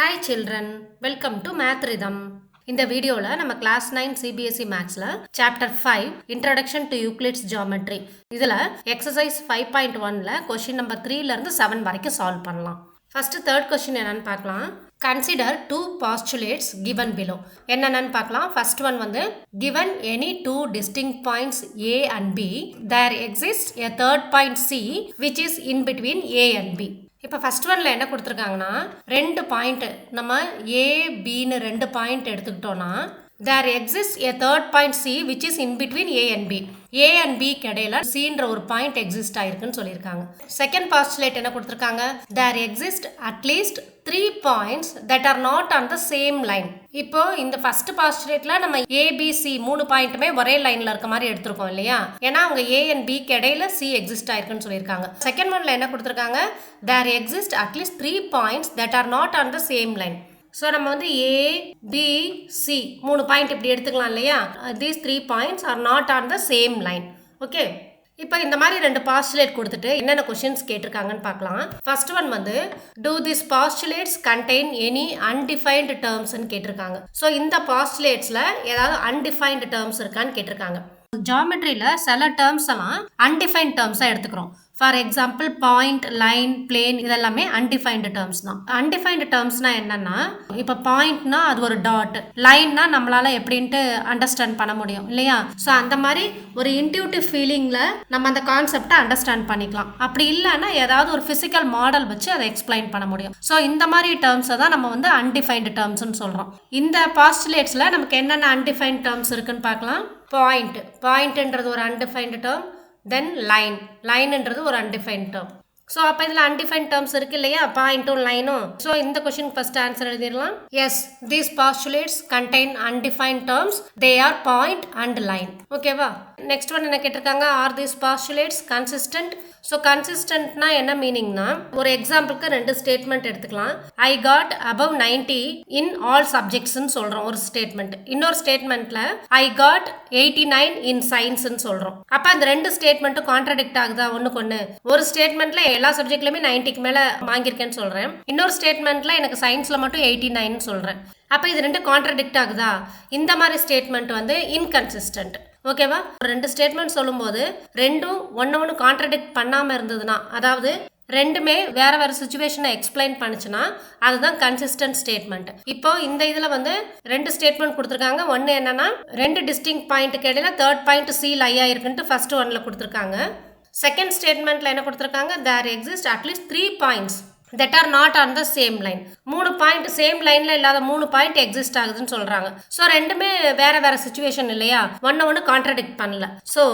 Hi children, welcome to Math Rhythm. இந்த வீடியோல நம்ம கிளாஸ் 9 CBSE மேக்ஸ்ல chapter 5 introduction to Euclid's geometry இதுல எக்ஸசைஸ் 5.1ல கொஸ்டின் நம்பர் 3ல இருந்து 7 வரைக்கும் சால்வ் பண்ணலாம். ஃபர்ஸ்ட் தேர்ட் கொஸ்டின் என்னன்னு பார்க்கலாம். Consider two postulates given below. என்னன்னு பார்க்கலாம். ஃபர்ஸ்ட் ஒன் வந்து given any two distinct points A and B, there exists a third point C which is in between A and B. இப்போ first ஒன்ல என்ன கொடுத்துருக்காங்கன்னா ரெண்டு பாயிண்ட் நம்ம ஏபின்னு ரெண்டு பாயிண்ட் எடுத்துக்கிட்டோம்னா there exists a third point C which is in between A and B. A and B இடையில Cன்ற ஒரு பாயிண்ட் எக்ஸிஸ்ட் ஆயிருக்குன்னு சொல்லியிருக்காங்க. செகண்ட் பாஸ்டுலேட் என்ன கொடுத்துருக்காங்க there exist at least 3 points that are not on the same line. இப்போ இந்த first பாஸ்டுலேட்ல நம்ம ABC மூணு பாயிண்ட்டுமே ஒரே லைன்ல இருக்க மாதிரி எடுத்திருக்கோம் இல்லையா, ஏன்னா அவங்க A and B இடையில C எக்ஸிஸ்ட் ஆயிருக்குன்னு சொல்லியிருக்காங்க. செகண்ட் ஒன்ல என்ன கொடுத்துருக்காங்க there exist at least 3 points that are not on the same line. So நம்ம வந்து A, B, C மூணு பாயிண்ட் இப்படி எடுத்துக்கலாம் இல்லையா, these 3 points are not on the same line. Okay, இப்போ இந்த மாதிரி ரெண்டு பாஸ்டுலேட் கொடுத்துட்டு என்னென்ன கொஸ்டின்ஸ் கேட்டிருக்காங்கன்னு பார்க்கலாம். ஃபர்ஸ்ட் ஒன் வந்து do these postulates contain any undefined termsன்னு கேட்டிருக்காங்க. ஸோ இந்த பாஸ்டுலேட்ஸில் ஏதாவது undefined terms இருக்கான்னு கேட்டிருக்காங்க. ஜியோமெட்ரியில் சில டேர்ம்ஸ் எல்லாம் அன்டிஃபைன்ட் டேர்ம்ஸாக எடுத்துக்கிறோம். For example point, line, plane இதெல்லாமே அன்டிஃபைன்டு டேர்ம்ஸ் தான். அன்டிஃபைன்டு டேர்ம்ஸ்னா என்னன்னா, இப்போ பாயிண்ட்னா அது ஒரு டாட், லைன்னா நம்மளால எப்படின்ட்டு அண்டர்ஸ்டாண்ட் பண்ண முடியும் இல்லையா. ஸோ அந்த மாதிரி ஒரு இன்ட்யூட்டிவ் ஃபீலிங்கில் நம்ம அந்த கான்செப்டை அண்டர்ஸ்டாண்ட் பண்ணிக்கலாம். அப்படி இல்லைன்னா ஏதாவது ஒரு ஃபிசிக்கல் மாடல் வச்சு அதை எக்ஸ்பிளைன் பண்ண முடியும். ஸோ இந்த மாதிரி டேர்ம்ஸை தான் நம்ம வந்து அன்டிஃபைன்டு டேர்ம்ஸ்னு சொல்கிறோம். இந்த பாஸ்டுலேட்ஸில் நமக்கு என்னென்ன அன்டிஃபைன்ட் டேர்ம்ஸ் இருக்குன்னு பார்க்கலாம். பாயிண்ட்ன்றது ஒரு அன்டிஃபைன்டு டேர்ம், தென் லைன்ன்றது ஒரு அன்டிஃபைன்ட் டேர்ம். ஸோ அப்போ இதில் அன்டிஃபைன்ட் டேர்ம்ஸ் இருக்கு இல்லையா, பாயிண்ட்டும் லைனும். ஸோ இந்த கொஸ்டின் ஃபர்ஸ்ட் ஆன்சர் எழுதிடலாம். Yes, these postulates contain undefined terms, they are point and line. ஓகேவா. நெக்ஸ்ட் ஒன் என்ன கேட்டிருக்காங்க, are these postulates consistent. So கன்சிஸ்டன்ட்னா என்ன மீனிங்னா, ஒரு எக்ஸாம்பிளுக்கு ரெண்டு ஸ்டேட்மெண்ட் எடுத்துக்கலாம். I got above 90 in all சப்ஜெக்ட்ஸ்ன்னு சொல்கிறோம் ஒரு ஸ்டேட்மெண்ட். இன்னொரு ஸ்டேட்மெண்ட்ல ஐ காட் 89 இன் சயின்ஸ்ன்னு சொல்கிறோம். அப்போ அந்த ரெண்டு ஸ்டேட்மெண்ட்டும் கான்ட்ராடிக்ட் ஆகுதா ஒன்றுக்கு ஒன்று. ஒரு ஸ்டேட்மெண்ட்ல எல்லா சப்ஜெக்ட்லையுமே 90க்கு மேலே வாங்கியிருக்கேன்னு சொல்கிறேன், இன்னொரு ஸ்டேட்மெண்ட்ல எனக்கு சயின்ஸில் மட்டும் 89 சொல்கிறேன். அப்போ இது ரெண்டு கான்ட்ராடிக்ட் ஆகுதா, இந்த மாதிரி ஸ்டேட்மெண்ட் வந்து இன்கன்சிஸ்டன்ட். ஓகேவா. ரெண்டு ஸ்டேட்மெண்ட் சொல்லும்போது ரெண்டும் ஒன்று கான்ட்ராடிக்ட் பண்ணாமல் இருந்ததுன்னா, அதாவது ரெண்டுமே வேற வேற சுச்சுவேஷனை எக்ஸ்பிளைன் பண்ணுச்சுன்னா அதுதான் கன்சிஸ்டன்ட் ஸ்டேட்மெண்ட். இப்போ இந்த இதில் வந்து ரெண்டு ஸ்டேட்மெண்ட் கொடுத்துருக்காங்க. ஒன்று என்னன்னா ரெண்டு டிஸ்டிங் பாயிண்ட்டுக்கு இடையில தேர்ட் பாயிண்ட் சி லை ஆயிருக்குன்ட்டு ஃபர்ஸ்ட் ஒன்ல கொடுத்துருக்காங்க. செகண்ட் ஸ்டேட்மெண்ட்ல என்ன கொடுத்துருக்காங்க, there exist at least 3 points that are not on the same line. மூணு பாயிண்ட் சேம் லைன்ல இல்லாத மூணு பாயிண்ட் எக்ஸிஸ்ட் ஆகுதுன்னு சொல்றாங்க. ஸோ ரெண்டுமே வேற வேற சுச்சுவேஷன் இல்லையா, ஒன்னு கான்ட்ராடிக்ட் பண்ணல. So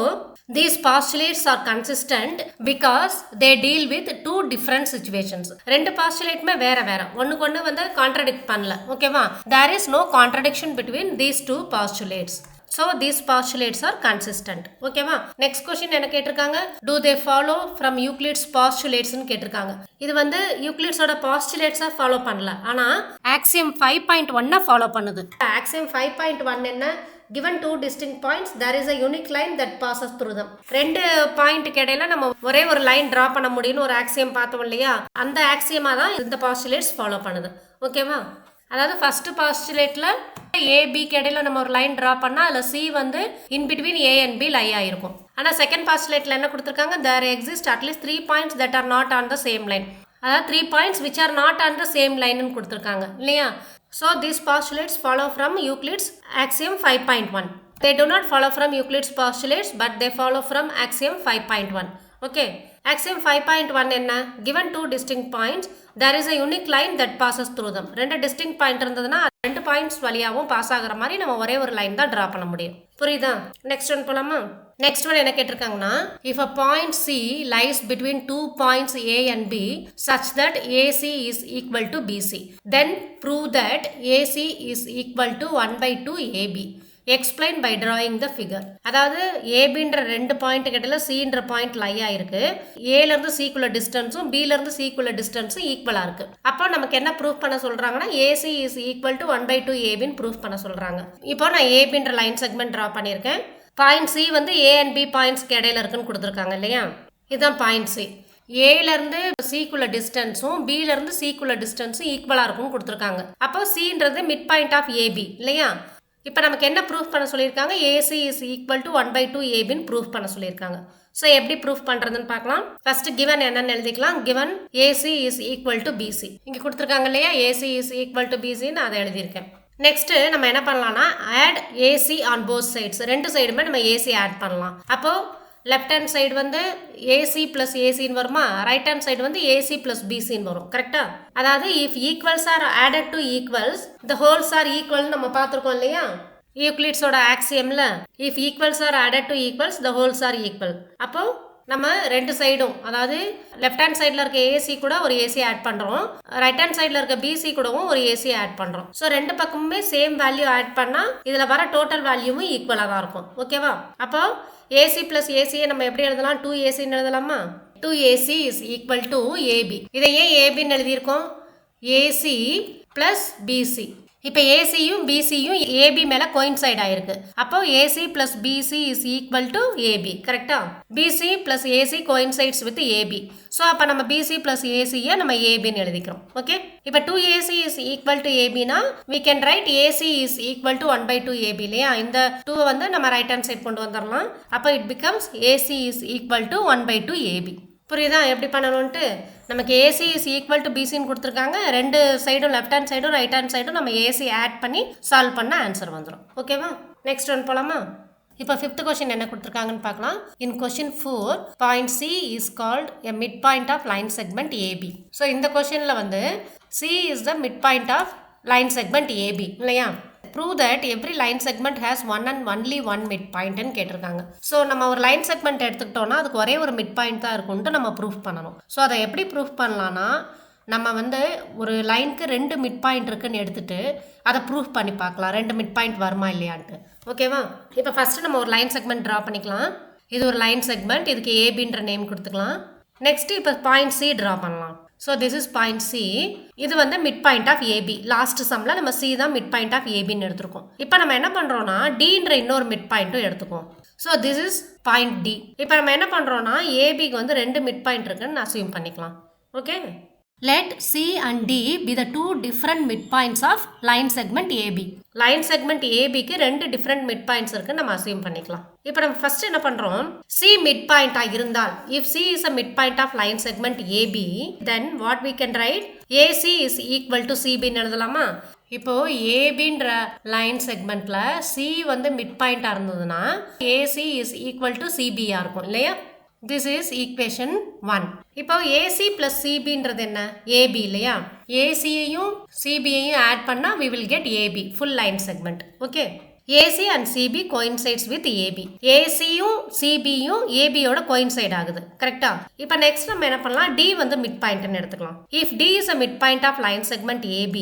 these postulates are consistent because they deal with two different situations. ரெண்டு பாஸ்டுலேட்டுமே வேற வேற, ஒன்னுக்கு ஒன்று வந்து கான்ட்ராடிக்ட் பண்ணல. ஓகேவா. there is no contradiction between these two postulates. So these postulates are consistent. ஓகேவா. நெக்ஸ்ட் கொஸ்டின் என்ன கேட்டிருக்காங்க, do they follow from Euclid's postulates ன்னு கேட்டிருக்காங்க. இது வந்து யூக்ளிட்ஸோட பாஸ்டுலேட்ஸா ஃபாலோ பண்ணல, ஆனா ஆக்சியம் 5.1 ஃபாலோ பண்ணுது. ஆக்சியம் 5.1 என்ன, given two distinct points there is a unique line that passes through them. ரெண்டு பாயிண்ட்டுக்கு இடையில நம்ம ஒரே ஒரு லைன் டிரா பண்ண முடியும்னு ஒரு ஆக்சியம் பார்த்தோம் இல்லையா, அந்த ஆக்சியமா தான் இந்த பாஸ்டுலேட்ஸ் ஃபாலோ பண்ணுது. ஓகேவா. அதாவது ஃபர்ஸ்ட் பாஸ்டுலேட்ல ஏபிக்கு இடையில நம்ம ஒரு லைன் டிரா பண்ணா அதுல சி வந்து in between A and B lie ஆயிருக்கும். ஆனா செகண்ட் பாஸ்டுலேட்ல என்ன கொடுத்துருக்காங்க, there exist at least 3 points that are not on the same line. அதாவது 3 points which are not on the same line ன்னு கொடுத்துருக்காங்க இல்லையா. So these postulates follow from Euclid's axiom 5.1. They do not follow from Euclid's postulates but they follow from axiom 5.1. Okay. Axiom 5.1 என்ன, given two distinct points there is a unique line that passes through them. ரெண்டு distinct point இருந்ததுன்னா ரெண்டு points வழியாகவும் pass ஆகிற மாதிரி நம்ம ஒரே ஒரு லைன் தான் டிரா பண்ண முடியும். புரியுதா. நெக்ஸ்ட் ஒன் போலாமா. நெக்ஸ்ட் ஒன் என்ன கேட்டிருக்காங்கன்னா, if a point C lies between 2 points A and B such that AC is equal to BC, then prove that AC is equal to 1/2 AB. Explain by drawing the figure. அதாவது ஏபின்ற ரெண்டு point கிட்ட சின்ற point லை ஆயிருக்கு, ஏல இருந்து சிக்குள்ள டிஸ்டன்ஸும் பில இருந்து சிக்குள்ள டிஸ்டன்ஸும் ஈக்குவலா இருக்கு. அப்போ நமக்கு என்ன ப்ரூஃப் பண்ண சொல்றாங்கன்னா, ஏசி இஸ் ஈக்குவல் டு 1/2 ஏபின்னு ப்ரூஃப் பண்ண சொல்றாங்க. இப்போ நான் ஏபின்ற லைன் செக்மெண்ட் டிரா பண்ணியிருக்கேன். பாயிண்ட் சி வந்து ஏ அண்ட் பி பாயிண்ட்ஸ்க்கு இடையில இருக்குன்னு கொடுத்துருக்காங்க இல்லையா, இதுதான் பாயிண்ட் சி. ஏல இருந்து சிக்குள்ள டிஸ்டன்ஸும் பில இருந்து சிக்குள்ள டிஸ்டன்ஸும் ஈக்குவலா இருக்கும் கொடுத்துருக்காங்க. அப்போ சின்றது மிட் பாயிண்ட் ஆஃப் ஏபி இல்லையா? இப்போ நமக்கு என்ன ப்ரூஃப் பண்ண சொல்லியிருக்காங்க? ஏசி இஸ் ஈக்குவல் டு 1/2 ஏபின்னு ப்ரூஃப் பண்ண சொல்லியிருக்காங்க. ஸோ எப்படி ப்ரூஃப் பண்ணுறதுன்னு பார்க்கலாம். ஃபர்ஸ்ட் கிவன் என்னன்னு எழுதிக்கலாம். Given AC is equal to BC இங்கே கொடுத்துருக்காங்க இல்லையா? ஏசி இஸ் ஈக்குவல் டு பிசின்னு அதை எழுதியிருக்கேன். நெக்ஸ்ட் நம்ம என்ன பண்ணலாம்னா add AC on both sides, ரெண்டு சைடுமே நம்ம ஏசி ஆட் பண்ணலாம். அப்போ லெஃப்ட் ஹேண்ட் சைடு வந்து ஏசி பிளஸ் ஏசின்னு வருமா, ரைட் ஹேண்ட் சைடு வந்து ஏசி பிளஸ் பிசின்னு வரும். கரெக்டா? அதாவது if equals are added to equals the wholes are equal நம்ம பார்த்துருக்கோம் இல்லையா யூக்ளிட்ஸோட ஆக்சியம்ல. If equals are added to equals the wholes are equal. அப்போ நம்ம ரெண்டு சைடும், அதாவது லெஃப்ட் ஹேண்ட் சைடில் இருக்க ஏசி கூட ஒரு ஏசி ஆட் பண்ணுறோம், ரைட் ஹேண்ட் சைடில் இருக்க பிசி கூடவும் ஒரு ஏசி ஆட் பண்ணுறோம். ஸோ ரெண்டு பக்கமுமே சேம் வேல்யூ ஆட் பண்ணால் இதில் வர டோட்டல் வேல்யூவும் ஈக்குவலாக தான் இருக்கும். ஓகேவா? அப்போ ஏசி பிளஸ் ஏசியை நம்ம எப்படி எழுதலாம்? 2AC எழுதலாமா? 2AC is equal to AB. இதை ஏன் ஏபின்னு எழுதியிருக்கோம்? AC plus BC. இப்போ ஏசியும் பிசியும் ஏபி மேலே கோயின்சைட் ஆயிருக்கு. அப்போ AC plus BC is equal to AB. கரெக்டா? BC plus AC coincides with AB. So அப்போ நம்ம பிசி பிளஸ் ஏசியை நம்ம ஏபின்னு எழுதிக்கிறோம். ஓகே, இப்போ 2AC இஸ் ஈக்குவல் டு ஏபினா we can write AC is equal to 1/2 AB இல்லையா? இந்த 2 வந்து நம்ம ரைட் ஹேண்ட் சைட் கொண்டு வந்துடலாம். அப்போ it becomes AC is equal to 1/2 AB. புரியுதா எப்படி பண்ணணும்ட்டு? நமக்கு ஏசி இஸ் ஈக்குவல் டு பிசின்னு கொடுத்துருக்காங்க. ரெண்டு சைடும் லெஃப்ட் ஹேண்ட் சைடும் ரைட் ஹேண்ட் சைடும் நம்ம ஏசி ஆட் பண்ணி சால்வ் பண்ண ஆன்சர் வந்துடும். ஓகேவா? நெக்ஸ்ட் ஒன் போலாமா? இப்போ 5th கொஸ்டின் என்ன கொடுத்துருக்காங்கன்னு பார்க்கலாம். In question 4 point C is called a mid point of line segment AB. So இந்த கொஸ்டினில் வந்து C is the mid point of line segment AB இல்லையா? prove that every line segment has one and only one midpoint ன்னு கேட்டிருக்காங்க. So நம்ம ஒரு line segment எடுத்துக்கிட்டோம்னா அதுக்கு ஒரே ஒரு மிட் பாயிண்ட் தான் இருக்கும்ட்டு நம்ம ப்ரூஃப் பண்ணணும். ஸோ அதை எப்படி ப்ரூஃப் பண்ணலான்னா நம்ம வந்து ஒரு லைனுக்கு 2 மிட் பாயிண்ட் இருக்குன்னு எடுத்துட்டு அதை ப்ரூஃப் பண்ணி பார்க்கலாம், 2 மிட் பாயிண்ட் வருமா இல்லையான்ட்டு. ஓகேவா? இப்போ ஃபஸ்ட்டு நம்ம ஒரு லைன் செக்மெண்ட் ட்ரா பண்ணிக்கலாம். இது ஒரு லைன் செக்மெண்ட், இதுக்கு ஏபின்ற நேம் கொடுத்துக்கலாம். நெக்ஸ்ட் இப்போ பாயிண்ட் சி ட்ரா பண்ணலாம். So this is point C. இது வந்து mid point of AB. Last sum நம்ம சி தான் மிட் பாயிண்ட் ஆஃப் ஏபின்னு எடுத்துருக்கோம். இப்போ நம்ம என்ன பண்ணுறோன்னா டின்ற இன்னொரு மிட் பாயிண்ட்டும் எடுத்துக்கோம். So this is point D. இப்போ நம்ம என்ன பண்ணுறோன்னா ஏபிக்கு வந்து 2 மிட் பாயிண்ட் இருக்குன்னு அசியூம் பண்ணிக்கலாம். Okay, let C and D be the 2 different midpoints of line segment AB. Line segment ஏபிக்கு 2 டிஃப்ரெண்ட் மிட் பாயிண்ட்ஸ் இருக்குன்னு நம்ம அசியூம் பண்ணிக்கலாம். இப்போ நம்ம ஃபர்ஸ்ட் என்ன பண்றோம்? C மிட் பாயிண்டா இருந்தால், if C is a midpoint of line segment AB, then what we can write? AC is equal to CB ன்னு எழுதலாமா? இப்போ ஏபின்ற லைன் செக்மெண்ட்ல C வந்து மிட் பாயிண்டா இருந்ததுன்னா AC is equal to CB யா இருக்கும் இல்லையா? This is equation 1. இப்போ AC plus CB ன்றது என்ன? AB இல்லையா? AC யையும் CB யையும் ஆட் பண்ணா we will get AB, full line segment. Okay. AC and CB coincides with AB. AC யும் CB யும் AB யோட coincide ஆகுது. கரெக்ட்டா? இப்போ நெக்ஸ்ட் நம்ம என்ன பண்ணலாம்? D வந்து மிட் பாயிண்ட்னு எடுத்துக்கலாம். If D is a midpoint of line segment AB,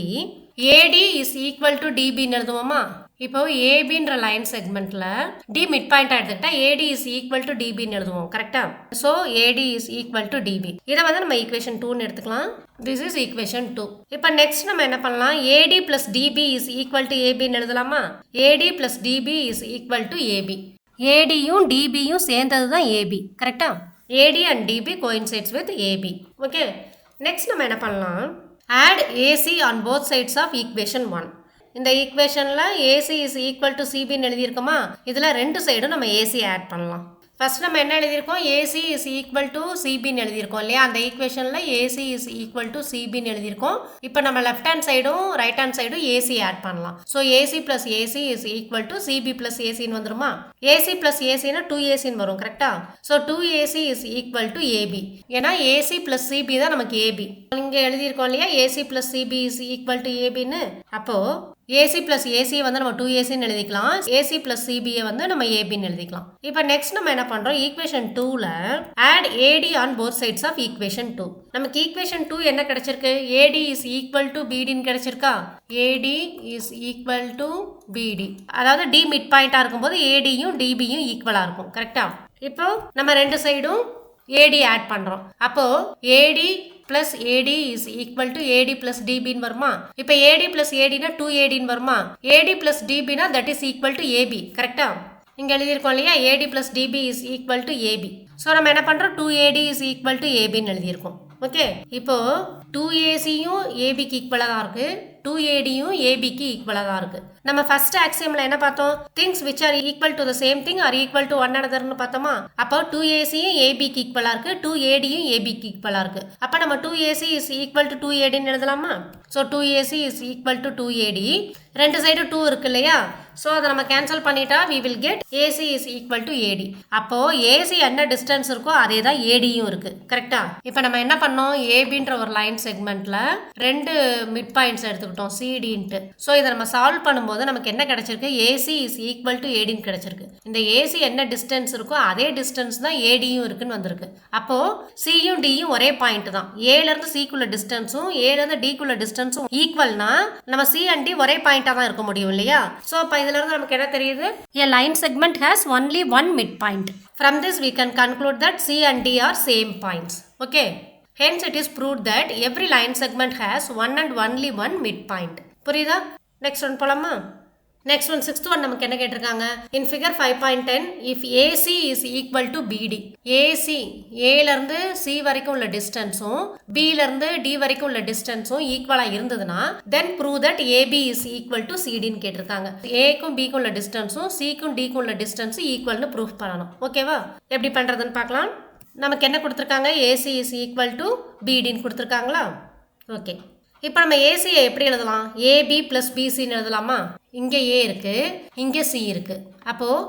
AD is equal to DB ன்னு எழுதுவோமா? இப்போ ஏபின்ற லைன் செக்மெண்ட்ல டி மிட் பாயிண்ட் எடுத்துக்கிட்டா ஏடி இஸ் ஈக்குவல் டு டிபின்னு எழுதுவோம். கரெக்டா? So AD is equal to DB. இதை வந்து நம்ம ஈக்குவேஷன் 2ன்னு எடுத்துக்கலாம். This is equation 2. இப்போ நெக்ஸ்ட் நம்ம என்ன பண்ணலாம்? AD plus DB is equal to ஏபின்னு எழுதலாமா? AD plus DB is equal to AB. ஏடியும் டிபியும் சேர்ந்தது தான் ஏபி. கரெக்டா? AD and DB coincides with AB. Okay, next நம்ம என்ன பண்ணலாம்? Add AC on both sides of equation 1. இந்த ஈக்குவேஷனில் ஏசி இஸ் ஈக்குவல் டு சிபின்னு எழுதியிருக்கோமா? இதில் 2 சைடும் நம்ம ஏசி ஆட் பண்ணலாம். ஃபர்ஸ்ட் நம்ம என்ன எழுதியிருக்கோம்? ஏசி இஸ் ஈக்குவல் டு சிபின்னு எழுதியிருக்கோம் இல்லையா? அந்த ஈக்குவேஷனில் ஏசி இஸ் ஈக்குவல் டு சிபின்னு எழுதியிருக்கோம். இப்போ நம்ம லெஃப்ட் ஹேண்ட் சைடும் ரைட் ஹேண்ட் சைடும் ஏசி ஆட் பண்ணலாம். So AC plus AC is equal to CB plus ஏசின்னு வந்துருமா? ஏசி பிளஸ் ஏசின்னா 2AC வரும். கரெக்டா? So 2AC is equal to AB. ஏன்னா ஏசி பிளஸ் சிபி தான் நமக்கு ஏபி. இங்கே எழுதியிருக்கோம் இல்லையா? AC plus CB is equal to ஏபின்னு. அப்போ ஏசி பிளஸ் ஏசியை வந்து நம்ம 2ACன்னு எழுதிக்கலாம். ஏசி பிளஸ் சிபியை வந்து நம்ம ஏபின்னு எழுதிக்கலாம். இப்போ நெக்ஸ்ட் நம்ம என்ன பண்றோம்? ஈக்குவேஷன் 2ல add AD on both sides of equation 2. நமக்கு ஈக்குவேஷன் 2 என்ன கிடைச்சிருக்கு? ஏடி இஸ் ஈக்குவல் டு பிடின்னு கிடைச்சிருக்கா? AD is equal to BD. அதாவது டி மிட் பாயிண்டா இருக்கும்போது ஏடியும் டிபியும் ஈக்குவலா இருக்கும். கரெக்டா? இப்போ நம்ம 2 சைடும் ஏடி ஆட் பண்றோம். அப்போ ஏடி plus AD is equal to AD plus DB ன்னு வருமா? இப்போ AD plus AD னா 2AD ன்னு வருமா? AD plus DB னா that is equal to AB. கரெக்டா? இங்க எழுதியிருக்கோம் இல்லையா? AD plus DB is equal to AB. So நம்ம என்ன பண்ணுறோம் 2AD இஸ் ஈக்குவல் டு ஏபின்னு எழுதியிருக்கோம். ஓகே, இப்போ 2AC-யும் ஏபிக்கு ஈக்குவலாக தான் இருக்குது, 2AD-யும் ஏபிக்கு ஈக்குவலாக தான் இருக்குது. நம்ம ஃபர்ஸ்ட் ஆக்சியமில் என்ன பார்த்தோம், things which are equal to the same thing are equal to one அனதர்னு பார்த்தோமா. அப்போ 2AC-யும் ஏபிக்கு ஈக்குவலாக இருக்குது, 2AD-யும் ஏபிக்கு ஈக்குவலாக இருக்குது. அப்போ நம்ம 2AC இஸ் ஈக்குவல் டு 2ADன்னு எழுதலாமா. So 2AC is equal to 2AD, ரெண்டு சைடு 2 இருக்கு இல்லையா. ஸோ அதை நம்ம கேன்சல் பண்ணிட்டா we will get AC is equal to AD. அப்போ AC என்ன டிஸ்டன்ஸ் இருக்கோ அதே தான் ADயும் இருக்கு. கரெக்டா? இப்போ நம்ம என்ன பண்ணோம், ABன்ற ஒரு லைன் செக்மெண்ட்ல ரெண்டு மிட் பாயிண்ட்ஸ் எடுத்துக்கிட்டோம் CDன்ட்டு. ஸோ இதை நம்ம சால்வ் பண்ணும்போது நமக்கு என்ன கிடைச்சிருக்கு, AC is equal to ADன்னு கிடைச்சிருக்கு. இந்த AC என்ன டிஸ்டன்ஸ் இருக்கோ அதே டிஸ்டன்ஸ் தான் ADயும் இருக்குன்னு வந்திருக்கு. அப்போ Cயும் Dயும் ஒரே பாயிண்ட் தான். Aல இருந்து Cக்குள்ள டிஸ்டன்ஸும் Aல இருந்து Dக்குள்ள டிஸ்டன்ஸும் ஈக்குவல்னா நம்ம C and D ஒரே பாயிண்டா தான் இருக்க முடியும் இல்லையா. ஸோ அப்போ இதுல இருந்து நமக்கு என்ன தெரியுது, a line segment has only one midpoint. From this we can conclude that C and D are same points. Okay, hence it is proved that every line segment has one and only one midpoint. புரியுதா? next one போலாமா. next one sixth one நமக்கு என்ன கேட்டிருக்காங்க, in figure 5.10 if AC is equal to BD, AC Aல இருந்து C வரைக்கும் உள்ள டிஸ்டன்ஸும் Bல இருந்து D வரைக்கும் உள்ள டிஸ்டன்ஸும் ஈக்குவலா இருந்ததுன்னா then prove that AB is equal to CDன்னு கேட்டிருக்காங்க. Aக்கும் Bக்கும் உள்ள டிஸ்டன்ஸும் Cக்கும் Dக்கும் உள்ள டிஸ்டன்ஸ் ஈக்குவல்னு ப்ரூஃப் பண்ணணும். ஓகேவா, எப்படி பண்றதுன்னு பார்க்கலாம். நமக்கு என்ன கொடுத்துருக்காங்க, AC is equal to BDன்னு கொடுத்துருக்காங்களா. ஓகே, இப்போ நம்ம ஏசியை எப்படி எழுதலாம், ஏபி ப்ளஸ் பிசின்னு எழுதலாமா. இங்கே ஏ இருக்குது, இங்கே சி இருக்குது. அப்போது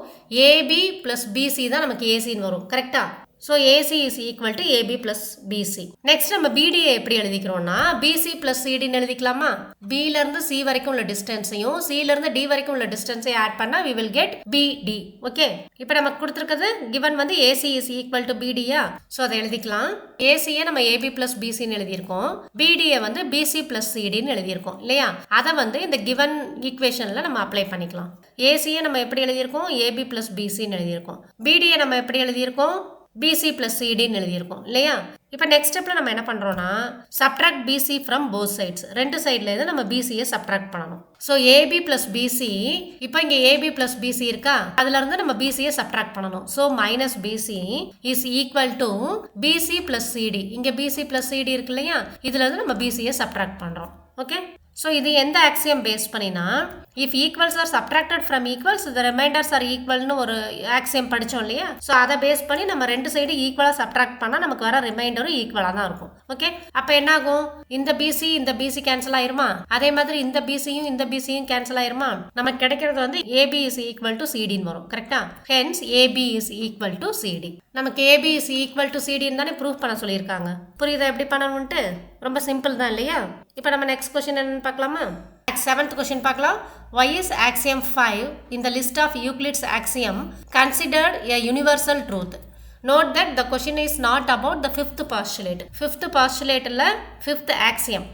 ஏபி ப்ளஸ் பிசி தான் நமக்கு ஏசின்னு வரும். கரெக்டா? So AC is equal to AB plus BC. Next நம்ம பிடியை எப்படி எழுதிக்கிறோம்னா பிசி ப்ளஸ் சிடின்னு எழுதிக்கலாமா. பிலேருந்து சி வரைக்கும் உள்ள டிஸ்டன்ஸையும் சிலேருந்து டி வரைக்கும் உள்ள டிஸ்டன்ஸையும் ஆட் பண்ணால் we will get BD. Okay, இப்போ நமக்கு கொடுத்துருக்கிறது கிவன் வந்து ஏசி இஸ் ஈக்குவல் டு பிடியா. ஸோ அதை எழுதிக்கலாம். ஏசியை நம்ம ஏபி ப்ளஸ் பிசின்னு எழுதியிருக்கோம், பிடியை வந்து பிசி ப்ளஸ் சிடின்னு எழுதியிருக்கோம் இல்லையா. அதை வந்து இந்த கிவன் ஈக்குவேஷனில் நம்ம அப்ளை பண்ணிக்கலாம். ஏசியை நம்ம எப்படி எழுதியிருக்கோம், ஏபி ப்ளஸ் பிசின்னு எழுதியிருக்கோம். பிடியை நம்ம எப்படி எழுதியிருக்கோம், பிசி ப்ளஸ் சிடின்னு எழுதியிருக்கோம் இல்லையா. இப்போ நெக்ஸ்ட் ஸ்டெப்பில் நம்ம என்ன பண்ணுறோன்னா subtract BC from both sides. ரெண்டு சைட்லேருந்து நம்ம பிசியை சப்ட்ராக்ட் பண்ணணும். ஸோ ஏபி ப்ளஸ் பிசி, இப்போ இங்கே ஏபி ப்ளஸ் பிசி இருக்கா, அதுலேருந்து நம்ம பிசியை சப்ட்ராக்ட் பண்ணணும். So minus BC is equal to BC plus CD. இங்கே பிசி ப்ளஸ் சிடி இருக்கு இல்லையா, இதுலேருந்து நம்ம பிசியை சப்ட்ராக்ட் பண்ணுறோம். ஓகே, ஸோ இது எந்த ஆக்சியம் பேஸ் பண்ணினா if equals are subtracted from equals the remainders are ஈக்குவல்னு ஒரு ஆக்சியம் படித்தோம் இல்லையா. ஸோ அதை பேஸ் பண்ணி நம்ம ரெண்டு சைடு ஈக்குவலாக சப்ட்ராக்ட் பண்ணால் நமக்கு வர ரிமைண்டரும் ஈக்குவலாக தான் இருக்கும். ஓகே, அப்போ என்ன ஆகும், இந்த பிசி கேன்சல் ஆயிருமா, அதே மாதிரி இந்த பிசியும் கேன்சல் ஆயிருமா. நமக்கு கிடைக்கிறது வந்து ஏபி இஸ் ஈக்குவல் டு சிடின்னு வரும். கரெக்டா? Hence AB is equal to CD. நமக்கு ஏபி இஸ் ஈக்குவல் டு சிடின்னு தானே ப்ரூஃப் பண்ண சொல்லியிருக்காங்க. புரியுதா எப்படி பண்ணணும்ட்டு? ரொம்ப சிம்பிள் தான் இல்லையா. இப்போ நம்ம நெக்ஸ்ட் கொஸ்டின் என்னன்னு பார்க்கலாமா. 7th question பார்க்கலாம். Why is axiom 5 in the list of Euclid's axiom considered a universal truth? Note that the question is not about the fifth postulate. Fifth postulate இல்ல fifth axiom.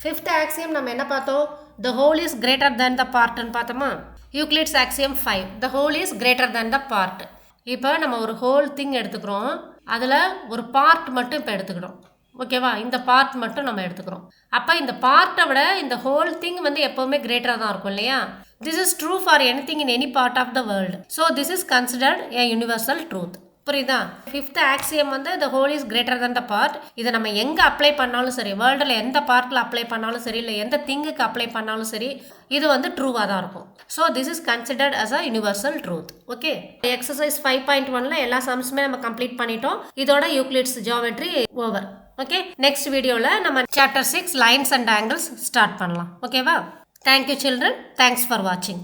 Fifth axiom நம்ம என்ன பார்த்தோம், the whole is greater than the part ன்னு பார்த்தோமா. Euclid's axiom 5, the whole is greater than the part. இப்போ நம்ம ஒரு whole thing எடுத்துக்கிறோம், அதில் ஒரு பார்ட் மட்டும் இப்போ எடுத்துக்கிறோம். ஓகேவா, இந்த பார்ட் மட்டும் நம்ம எடுத்துக்கிறோம். அப்போ இந்த பார்ட்டை விட இந்த ஹோல் திங் வந்து எப்போவுமே கிரேட்டராக தான் இருக்கும் இல்லையா. This is true for anything in any part of the world. So this is considered a universal truth. புரியுதா? ஃபிஃப்த் ஆக்சியம் வந்து the whole is greater than the part. இதை நம்ம எங்கே அப்ளை பண்ணாலும் சரி, வேர்ல்டில் எந்த பார்ட்டில் அப்ளை பண்ணாலும் சரி, இல்லை எந்த திங்குக்கு அப்ளை பண்ணாலும் சரி, இது வந்து ட்ரூவாக தான் இருக்கும். So this is considered as a universal truth. Okay, exercise 5.1ல எல்லா சம்ஸுமே நம்ம கம்ப்ளீட் பண்ணிட்டோம். இதோட Euclid's geometry over. Okay, next வீடியோவில் நம்ம chapter 6 lines and angles start பண்ணலாம். ஓகேவா? தேங்க்யூ சில்ட்ரன், தேங்க்ஸ் ஃபார் வாட்சிங்.